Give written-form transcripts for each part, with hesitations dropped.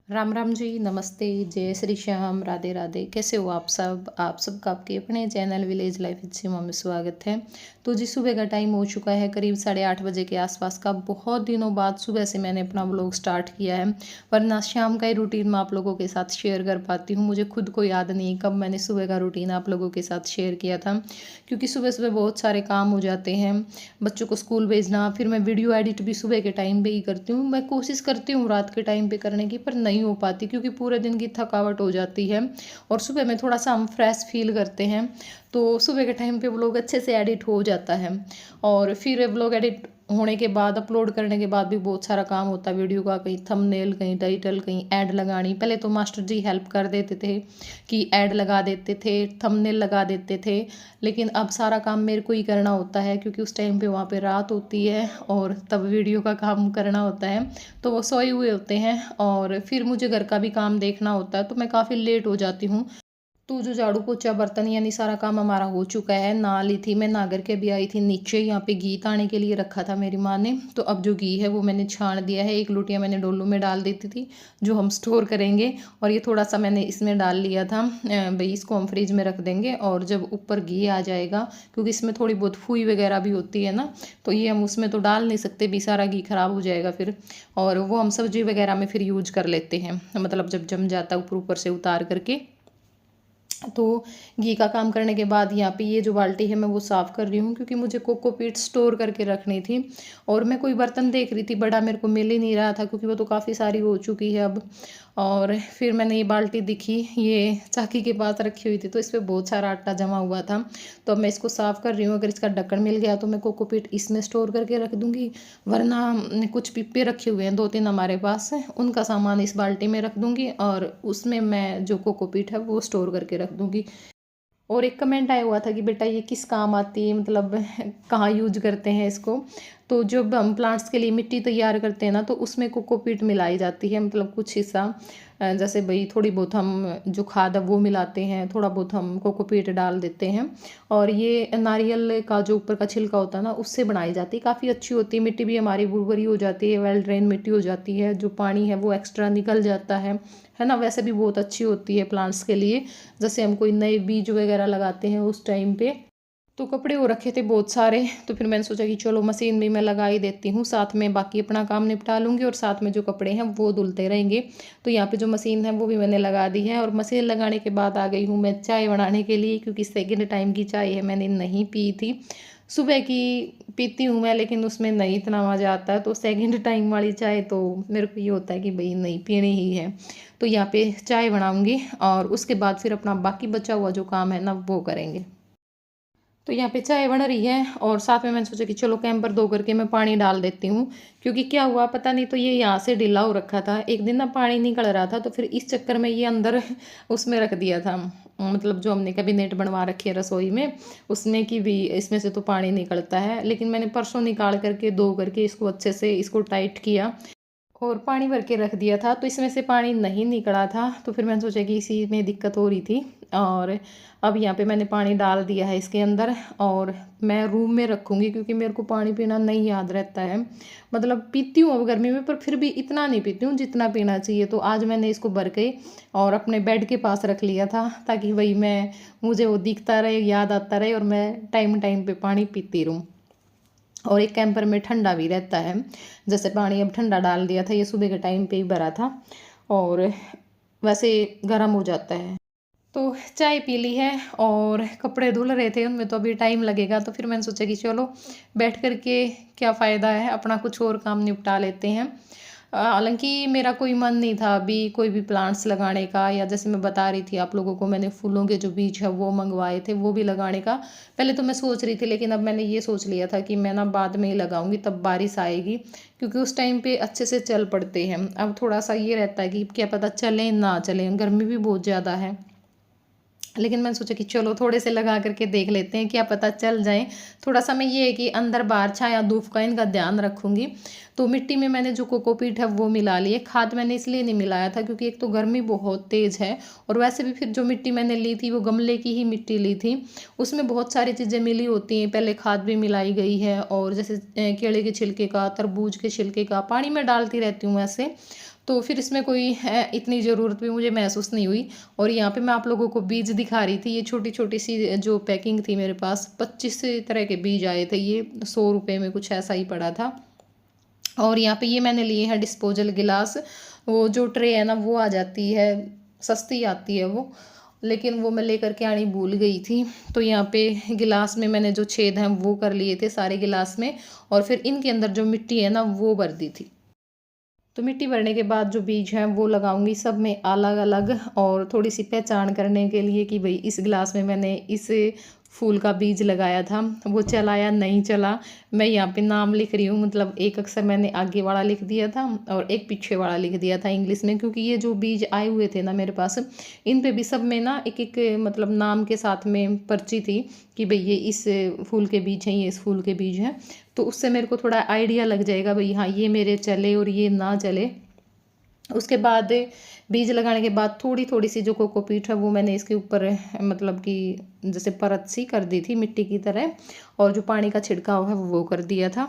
राम राम जी, नमस्ते, जय श्री श्याम, राधे राधे। कैसे हो आप सबका आपके अपने चैनल विलेज लाइफ विद सीमा में स्वागत है। तो जी, सुबह का टाइम हो चुका है, करीब 8:30 बजे के आसपास का। बहुत दिनों बाद सुबह से मैंने अपना व्लॉग स्टार्ट किया है, वरना शाम का ही रूटीन मैं आप लोगों के साथ शेयर कर पाती हूँ। मुझे खुद को याद नहीं कब मैंने सुबह का रूटीन आप लोगों के साथ शेयर किया था, क्योंकि सुबह सुबह बहुत सारे काम हो जाते हैं। बच्चों को स्कूल भेजना, फिर मैं वीडियो एडिट भी सुबह के टाइम पे ही करती हूँ। मैं कोशिश करती हूँ रात के टाइम पे करने की, पर नहीं हो पाती क्योंकि पूरे दिन की थकावट हो जाती है और सुबह में थोड़ा सा हम फ्रेश फील करते हैं। तो सुबह के टाइम पे व्लॉग अच्छे से एडिट हो जाता है और फिर व्लॉग एडिट होने के बाद, अपलोड करने के बाद भी बहुत सारा काम होता है वीडियो का। कहीं थंबनेल, कहीं टाइटल, कहीं ऐड लगानी। पहले तो मास्टर जी हेल्प कर देते थे कि ऐड लगा देते थे, थंबनेल लगा देते थे, लेकिन अब सारा काम मेरे को ही करना होता है क्योंकि उस टाइम पे वहाँ पे रात होती है और तब वीडियो का काम करना होता है। तो वो सोए हुए होते हैं और फिर मुझे घर का भी काम देखना होता है, तो मैं काफ़ी लेट हो जाती हूँ। तो जो झाड़ू पोछा बर्तन यानी सारा काम हमारा हो चुका है। नहा ली थी मैं, नहा कर के भी आई थी नीचे। यहाँ पे घी ताने के लिए रखा था मेरी माँ ने, तो अब जो घी है वो मैंने छान दिया है। एक लोटिया मैंने डोलू में डाल देती थी जो हम स्टोर करेंगे, और ये थोड़ा सा मैंने इसमें डाल लिया था। भाई इसको हम फ्रिज में रख देंगे और जब ऊपर घी आ जाएगा, क्योंकि इसमें थोड़ी बहुत फूई वगैरह भी होती है ना, तो ये हम उसमें तो डाल नहीं सकते भी, सारा घी खराब हो जाएगा फिर। और वो हम सब्जी वगैरह में फिर यूज कर लेते हैं, मतलब जब जम जाता है ऊपर ऊपर से उतार करके। तो घी का काम करने के बाद यहाँ पे ये जो बाल्टी है मैं वो साफ़ कर रही हूँ, क्योंकि मुझे कोकोपीट स्टोर करके रखनी थी। और मैं कोई बर्तन देख रही थी, बड़ा मेरे को मिल ही नहीं रहा था क्योंकि वो तो काफ़ी सारी हो चुकी है अब। और फिर मैंने ये बाल्टी दिखी, ये चाकी के पास रखी हुई थी, तो इस पर बहुत सारा आटा जमा हुआ था। तो अब मैं इसको साफ़ कर रही हूँ। अगर इसका ढक्कन मिल गया तो मैं कोकोपीट इसमें स्टोर करके रख दूँगी, वरना कुछ पिप्पे रखे हुए हैं 2-3 हमारे पास, उनका सामान इस बाल्टी में रख दूँगी और उसमें मैं जो कोकोपीट है वो स्टोर करके रख दूँगी। और एक कमेंट आया हुआ था कि बेटा ये किस काम आती है, मतलब कहाँ यूज करते हैं इसको। तो जब हम प्लांट्स के लिए मिट्टी तैयार करते हैं ना, तो उसमें कोकोपीट मिलाई जाती है, मतलब कुछ हिस्सा। जैसे भाई थोड़ी बहुत हम जो खाद है वो मिलाते हैं, थोड़ा बहुत हम कोकोपीट डाल देते हैं। और ये नारियल का जो ऊपर का छिलका होता है ना, उससे बनाई जाती है, काफ़ी अच्छी होती है। मिट्टी भी हमारी भुरभुरी हो जाती है, वेल ड्रेन मिट्टी हो जाती है, जो पानी है वो एक्स्ट्रा निकल जाता है ना। वैसे भी बहुत अच्छी होती है प्लांट्स के लिए। जैसे हम कोई नए बीज वगैरह लगाते हैं उस टाइम पे। तो कपड़े वो रखे थे बहुत सारे, तो फिर मैंने सोचा कि चलो मशीन भी मैं लगा ही देती हूँ, साथ में बाकी अपना काम निपटा लूँगी और साथ में जो कपड़े हैं वो धुलते रहेंगे। तो यहाँ पे जो मशीन है वो भी मैंने लगा दी है। और मशीन लगाने के बाद आ गई हूँ मैं चाय बनाने के लिए, क्योंकि सेकेंड टाइम की चाय है, मैंने नहीं पी थी। सुबह की पीती हूँ मैं, लेकिन उसमें नहीं इतना मज़ा आता है। तो सेकेंड टाइम वाली चाय तो मेरे को ये होता है कि भाई नहीं पीनी ही है। तो यहाँ पे चाय बनाऊँगी और उसके बाद फिर अपना बाकी बचा हुआ जो काम है ना वो करेंगे। तो यहाँ पे चाय बन रही है और साथ में मैंने सोचा कि चलो कैंपर धो करके मैं पानी डाल देती हूँ, क्योंकि क्या हुआ पता नहीं, तो ये यहाँ से ढीला हो रखा था। एक दिन ना पानी निकल रहा था, तो फिर इस चक्कर में ये अंदर उसमें रख दिया था, मतलब जो हमने कैबिनेट बनवा रखी है रसोई में, उसमें की भी इसमें से तो पानी निकलता है। लेकिन मैंने परसों निकाल करके धो करके इसको अच्छे से इसको टाइट किया और पानी भर के रख दिया था, तो इसमें से पानी नहीं निकला था। तो फिर मैंने सोचा कि इसी में दिक्कत हो रही थी। और अब यहाँ पे मैंने पानी डाल दिया है इसके अंदर और मैं रूम में रखूँगी, क्योंकि मेरे को पानी पीना नहीं याद रहता है। मतलब पीती हूँ अब गर्मी में, पर फिर भी इतना नहीं पीती हूँ जितना पीना चाहिए। तो आज मैंने इसको भर के और अपने बेड के पास रख लिया था, ताकि वही मुझे वो दिखता रहे, याद आता रहे और मैं टाइम टाइम पे पानी पीती रहूँ। और एक कैंपर में ठंडा भी रहता है। जैसे पानी अब ठंडा डाल दिया था, ये सुबह के टाइम पे ही भरा था और वैसे गर्म हो जाता है। तो चाय पी ली है और कपड़े धुल रहे थे, उनमें तो अभी टाइम लगेगा। तो फिर मैंने सोचा कि चलो बैठ कर के क्या फ़ायदा है, अपना कुछ और काम निपटा लेते हैं। हालांकि मेरा कोई मन नहीं था अभी कोई भी प्लांट्स लगाने का, या जैसे मैं बता रही थी आप लोगों को, मैंने फूलों के जो बीज है वो मंगवाए थे, वो भी लगाने का पहले तो मैं सोच रही थी। लेकिन अब मैंने ये सोच लिया था कि मैं ना बाद में ही लगाऊंगी, तब बारिश आएगी, क्योंकि उस टाइम पे अच्छे से चल पड़ते हैं। अब थोड़ा सा ये रहता है कि क्या पता चलें ना चलें, गर्मी भी बहुत ज़्यादा है। लेकिन मैंने सोचा कि चलो थोड़े से लगा करके देख लेते हैं, क्या पता चल जाए। थोड़ा सा मैं ये है कि अंदर बाहर छाया धूप का इनका ध्यान रखूंगी। तो मिट्टी में मैंने जो कोकोपीट है वो मिला लिए। खाद मैंने इसलिए नहीं मिलाया था क्योंकि एक तो गर्मी बहुत तेज़ है, और वैसे भी फिर जो मिट्टी मैंने ली थी वो गमले की ही मिट्टी ली थी। उसमें बहुत सारी चीज़ें मिली होती हैं, पहले खाद भी मिलाई गई है। और जैसे केले के छिलके का, तरबूज के छिलके का पानी मैं डालती रहती हूँ वैसे। तो फिर इसमें कोई इतनी ज़रूरत भी मुझे महसूस नहीं हुई। और यहाँ पे मैं आप लोगों को बीज दिखा रही थी, ये छोटी छोटी सी जो पैकिंग थी मेरे पास, 25 तरह के बीज आए थे, ये 100 रुपये में कुछ ऐसा ही पड़ा था। और यहाँ पे ये मैंने लिए हैं डिस्पोजल गिलास। वो जो ट्रे है ना वो आ जाती है, सस्ती आती है वो, लेकिन वो मैं लेकर के आनी भूल गई थी। तो यहाँ पे गिलास में मैंने जो छेद हैं वो कर लिए थे सारे गिलास में, और फिर इनके अंदर जो मिट्टी है ना वो भर दी थी। तो मिट्टी भरने के बाद जो बीज हैं वो लगाऊंगी सब में अलग अलग, और थोड़ी सी पहचान करने के लिए कि भाई इस गिलास में मैंने इस फूल का बीज लगाया था, वो चला या नहीं चला। मैं यहाँ पे नाम लिख रही हूँ, मतलब एक अक्षर मैंने आगे वाला लिख दिया था और एक पीछे वाला लिख दिया था इंग्लिश में, क्योंकि ये जो बीज आए हुए थे ना मेरे पास, इन पे भी सब में ना एक एक मतलब नाम के साथ में पर्ची थी कि भाई ये इस फूल के बीज हैं, ये इस फूल के बीज हैं। तो उससे मेरे को थोड़ा आइडिया लग जाएगा भाई हाँ ये मेरे चले और ये ना चले। उसके बाद बीज लगाने के बाद थोड़ी थोड़ी सी जो कोकोपीट है वो मैंने इसके ऊपर मतलब कि जैसे परत सी कर दी थी मिट्टी की तरह, और जो पानी का छिड़काव है वो कर दिया था।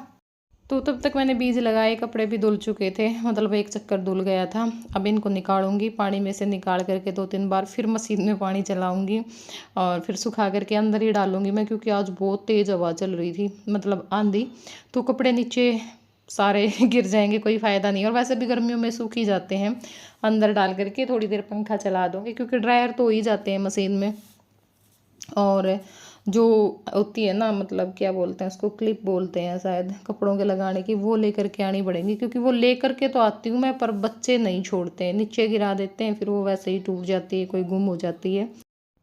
तो तब तक मैंने बीज लगाए, कपड़े भी धुल चुके थे, मतलब एक चक्कर धुल गया था। अब इनको निकालूंगी, पानी में से निकाल करके 2-3 बार फिर मशीन में पानी चलाऊंगी और फिर सुखा करके अंदर ही डालूंगी मैं, क्योंकि आज बहुत तेज़ हवा चल रही थी, मतलब आंधी। तो कपड़े नीचे सारे गिर जाएंगे, कोई फ़ायदा नहीं। और वैसे भी गर्मियों में सूख ही जाते हैं, अंदर डाल करके थोड़ी देर पंखा चला दूँगी, क्योंकि ड्रायर तो हो ही जाते हैं मशीन में। और जो होती है ना, मतलब क्या बोलते हैं उसको, क्लिप बोलते हैं शायद कपड़ों के लगाने की, वो लेकर के आनी पड़ेगी, क्योंकि वो लेकर के तो आती हूँ मैं, पर बच्चे नहीं छोड़ते हैं, नीचे गिरा देते हैं, फिर वो वैसे ही टूट जाती है, कोई गुम हो जाती है।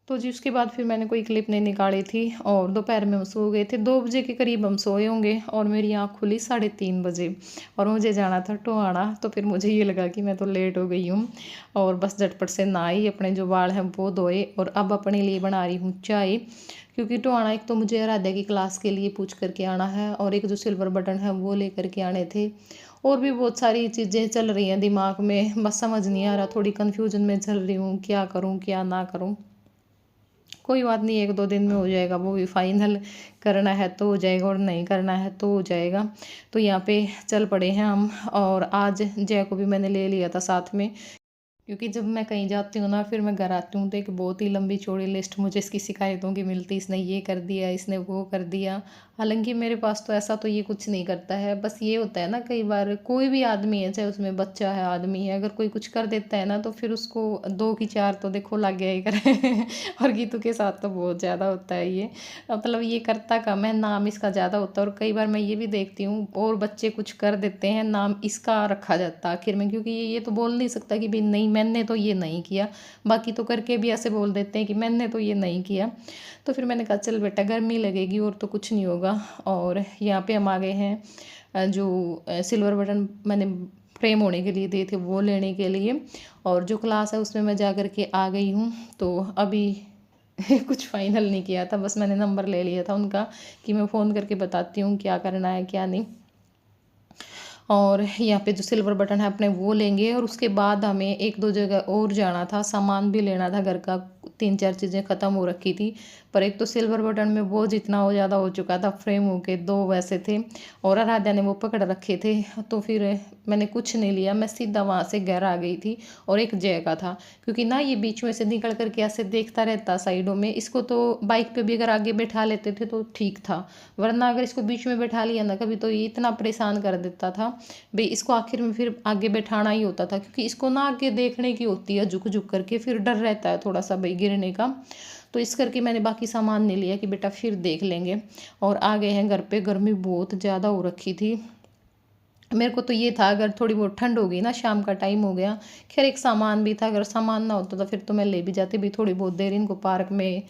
तो जी उसके बाद फिर मैंने कोई क्लिप नहीं निकाली थी, और दोपहर में हम सो गए थे, 2 बजे के करीब हम सोए होंगे, और मेरी आँख खुली 3:30 बजे, और मुझे जाना था टोहाना। तो फिर मुझे ये लगा कि मैं तो लेट हो गई हूँ, और बस झटपट से नहाई, अपने जो बाल हैं वो धोए, और अब अपने लिए बना रही हूँ चाय। क्योंकि टोहाना एक तो मुझे आराध्या की क्लास के लिए पूछ करके आना है, और एक जो सिल्वर बटन है वो ले करके आने थे, और भी बहुत सारी चीज़ें चल रही हैं दिमाग में, बस समझ नहीं आ रहा, थोड़ी कन्फ्यूजन में चल रही हूँ, क्या करूँ क्या ना करूँ। कोई बात नहीं, 1-2 दिन में हो जाएगा, वो भी फाइनल करना है तो हो जाएगा, और नहीं करना है तो हो जाएगा। तो यहाँ पे चल पड़े हैं हम, और आज जय को भी मैंने ले लिया था साथ में, क्योंकि जब मैं कहीं जाती हूँ ना, फिर मैं घर आती हूँ तो एक बहुत ही लंबी चौड़ी लिस्ट मुझे इसकी शिकायतों की मिलती, इसने ये कर दिया, इसने वो कर दिया। हालांकि मेरे पास तो ऐसा तो ये कुछ नहीं करता है, बस ये होता है ना, कई बार कोई भी आदमी है, चाहे उसमें बच्चा है आदमी है, अगर कोई कुछ कर देता है ना, तो फिर उसको 2 की 4 तो देखो लग गया ही करे। और गीतू के साथ तो बहुत ज़्यादा होता है ये, मतलब ये करता कम है, नाम इसका ज़्यादा होता है। और कई बार मैं ये भी देखती हूँ, और बच्चे कुछ कर देते हैं, नाम इसका रखा जाता है आखिर में, क्योंकि ये तो बोल नहीं सकता कि भाई नहीं मैंने तो ये नहीं किया, बाकी तो करके भी ऐसे बोल देते हैं कि मैंने तो ये नहीं किया। तो फिर मैंने कहा चल बेटा गर्मी लगेगी और तो कुछ नहीं होगा। और यहाँ पे हम आ गए हैं जो सिल्वर बटन मैंने फ्रेम होने के लिए दिए थे वो लेने के लिए, और जो क्लास है उसमें मैं जा कर के आ गई हूँ। तो अभी कुछ फाइनल नहीं किया था, बस मैंने नंबर ले लिया था उनका कि मैं फ़ोन करके बताती हूँ क्या करना है क्या नहीं। और यहाँ पे जो सिल्वर बटन है अपने वो लेंगे, और उसके बाद हमें 1-2 जगह और जाना था, सामान भी लेना था घर का, 3-4 चीज़ें ख़त्म हो रखी थी। पर एक तो सिल्वर बटन में वो जितना हो ज़्यादा हो चुका था, फ्रेम हो के 2 वैसे थे, और आराध्या ने वो पकड़ रखे थे, तो फिर मैंने कुछ नहीं लिया, मैं सीधा वहाँ से घर आ गई थी। और एक जय का था, क्योंकि ना ये बीच में से निकल करके ऐसे देखता रहता साइडों में, इसको तो बाइक पे भी अगर आगे बैठा लेते थे तो ठीक था, वरना अगर इसको बीच में बैठा लिया ना कभी, तो ये इतना परेशान कर देता था भाई, इसको आखिर में फिर आगे बैठाना ही होता था, क्योंकि इसको ना आगे देखने की होती है झुक झुक करके, फिर डर रहता है थोड़ा सा भाई गिरने का। तो इस करके मैंने बाकी सामान नहीं लिया कि बेटा फिर देख लेंगे। और आ गए हैं घर पे, गर्मी बहुत ज़्यादा हो रखी थी। मेरे को तो ये था अगर थोड़ी बहुत ठंड हो गई ना, शाम का टाइम हो गया, खैर एक सामान भी था, अगर सामान ना होता तो फिर तो मैं ले भी जाती भी, थोड़ी बहुत देर इनको पार्क में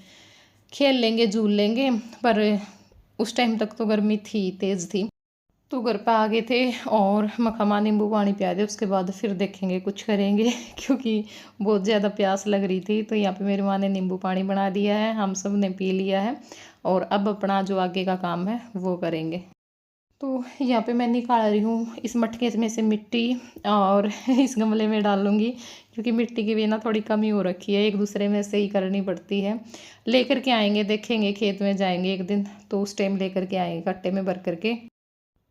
खेल लेंगे झूल लेंगे। पर उस टाइम तक तो गर्मी थी, तेज़ थी। तो घर पे आ गए थे, और मखमा नींबू पानी पिया दे, उसके बाद फिर देखेंगे कुछ करेंगे। क्योंकि बहुत ज़्यादा प्यास लग रही थी। तो यहाँ पे मेरी माँ ने नींबू पानी बना दिया है, हम सब ने पी लिया है, और अब अपना जो आगे का काम है वो करेंगे। तो यहाँ पे मैं निकाल रही हूँ इस मटके में से मिट्टी, और इस गमले में डाल लूँगी, क्योंकि मिट्टी की भी ना थोड़ी कमी हो रखी है, एक दूसरे में से ही करनी पड़ती है। लेकर के आएंगे, देखेंगे, खेत में जाएंगे एक दिन, तो उस टाइम लेकर के आएंगे कट्टे में भर करके।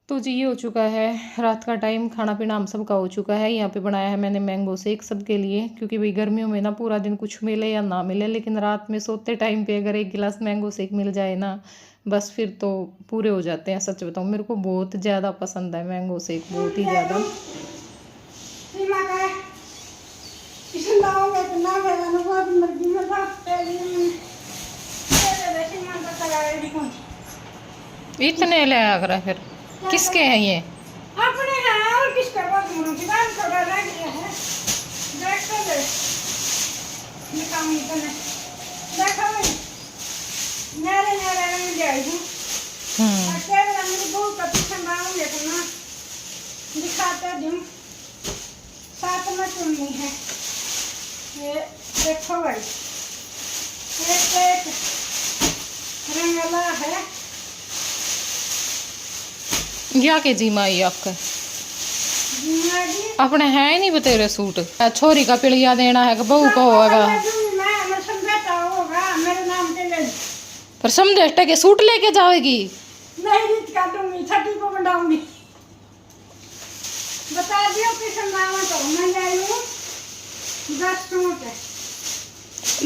तो जी ये हो चुका है रात का टाइम, खाना पीना हम सबका हो चुका है। यहाँ पे बनाया है मैंने मैंगो शेक सबके लिए, क्योंकि भाई गर्मियों में ना पूरा दिन कुछ मिले या ना मिले, लेकिन रात में सोते टाइम पे अगर एक गिलास मैंगो शेक मिल जाए ना, बस फिर तो पूरे हो जाते हैं। सच बताऊँ मेरे को बहुत ज़्यादा पसंद है मैंगो शेक, बहुत ही ज़्यादा। इतने ले आगरा फिर किसके हैं ये? अपने हैं और किसका बात करूं कि दान थोड़ा रह गया है। देख तो ले निकाम निकलने देखो मेरे रंग जाएगी। अकेले मेरे बहुत पसंद आऊंगे तो ना दिखाते दूं। साथ में चुन्नी है ये देखो भाई, एक रंगला है या के जी माई आपका अपने है ही नहीं बतेरे सूट। छोरी का पिलिया देना है, बहू का होगा पर समझे के सूट लेके जाएगी। नहीं रीत का दूंगी, छठी को बनाऊंगी। बता दियो किस नाम तो मैं जाऊं 10 सूट है।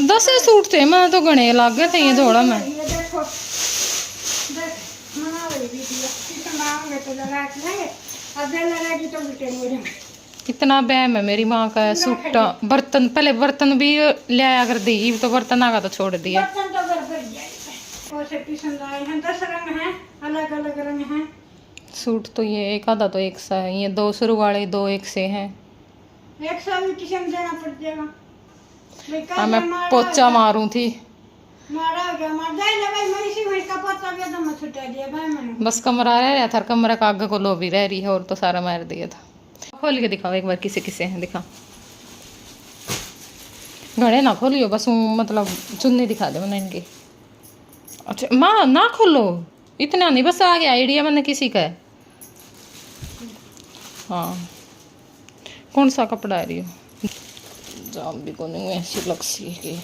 10 सूट थे, मैं तो गणे लाग गए थे ये थोड़ा में। ये देखो देख मना रही वीडियो किस नाम में तो लगा के लेंगे और दे लगेगी तो बेटे मेरे में इतना बैम है मेरी माँ का सूटा। बर्तन पहले बर्तन भी ले आया कर दी, तो बर्तन आगा तो छोड़ दिया। बर्तन तो घर पर जाए और से पसंद आए हैं। 10 रंग हैं, अलग अलग रंग हैं। सूट तो ये एक आधा तो एक सा है, ये 2 शुरू वाले 2 एक से हैं। एक साल भी किसी में देना पड़ जाएगा। हाँ मैं पोचा मारूं थी, मारा हो गया मार जाए ना भाई। मैं इसी में का पोचा भी एकदम छुटा दिया भाई मैंने। बस कमरा रह रहा था, कमरा का आगे को लोबी रह रही है और तो सारा मार दिया था। खोल के दिखाओ एक बार किसे किसे हैं, दिखा। घड़े ना खोलियो बस, मतलब चुन्नी दिखा दे मैंने इनकी। अच्छा माँ ना खोलो, इतना नहीं, बस आ गया आइडिया मैंने किसी का है। हाँ कौन सा कपड़ा है रही हो जाम भी को नहीं ऐसी लग सी की।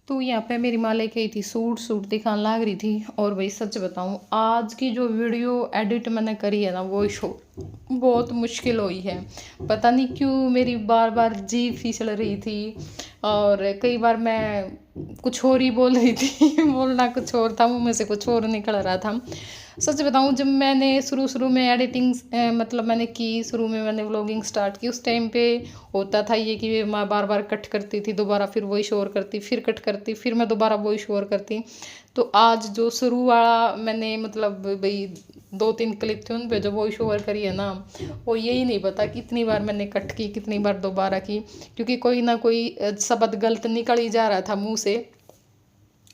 तो यहाँ पे मेरी माँ लेके आई थी सूट दिखाने लग रही थी। और भाई सच बताऊँ आज की जो वीडियो एडिट मैंने करी है ना, वो शो बहुत मुश्किल हुई है। पता नहीं क्यों मेरी बार बार जीभ फिसल रही थी और कई बार मैं कुछ और ही बोल रही थी बोलना कुछ और था, मुँह में से कुछ और निकल रहा था। सच बताऊँ जब मैंने शुरू में एडिटिंग मतलब मैंने की, शुरू में मैंने व्लॉगिंग स्टार्ट की, उस टाइम पे होता था ये कि मैं बार बार कट करती थी, दोबारा फिर वॉइस ओवर करती, फिर कट करती, फिर मैं दोबारा वॉइस ओवर करती। तो आज जो शुरू वाला मैंने मतलब भाई 2-3 क्लिप थे उन पे जो वॉइस ओवर करी है ना, वो यही नहीं पता कितनी बार मैंने कट की, कितनी बार दोबारा की, क्योंकि कोई ना कोई शब्द गलत निकल ही जा रहा था मुँह से।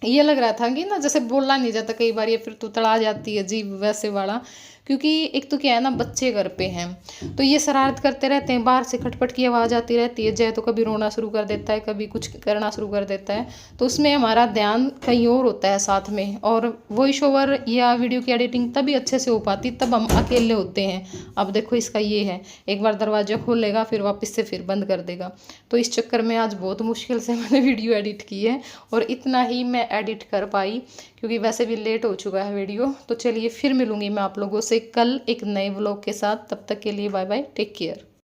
ये लग रहा था कि ना जैसे बोलना नहीं जाता कई बार, ये फिर तो तड़ा जाती है जीभ वैसे वाला। क्योंकि एक तो क्या है ना, बच्चे घर पे हैं तो ये शरारत करते रहते हैं, बाहर से खटपट की आवाज़ आती रहती है। जय तो कभी रोना शुरू कर देता है, कभी कुछ करना शुरू कर देता है, तो उसमें हमारा ध्यान कहीं और होता है साथ में। और वॉइस ओवर या वीडियो की एडिटिंग तभी अच्छे से हो पाती तब हम अकेले होते हैं। अब देखो इसका ये है, एक बार दरवाजा खोलेगा फिर वापस से फिर बंद कर देगा। तो इस चक्कर में आज बहुत मुश्किल से मैंने वीडियो एडिट की है और इतना ही मैं एडिट कर पाई, क्योंकि वैसे भी लेट हो चुका है वीडियो। तो चलिए फिर मिलूंगी मैं आप लोगों से कल एक नए व्लॉग के साथ। तब तक के लिए बाय बाय, टेक केयर।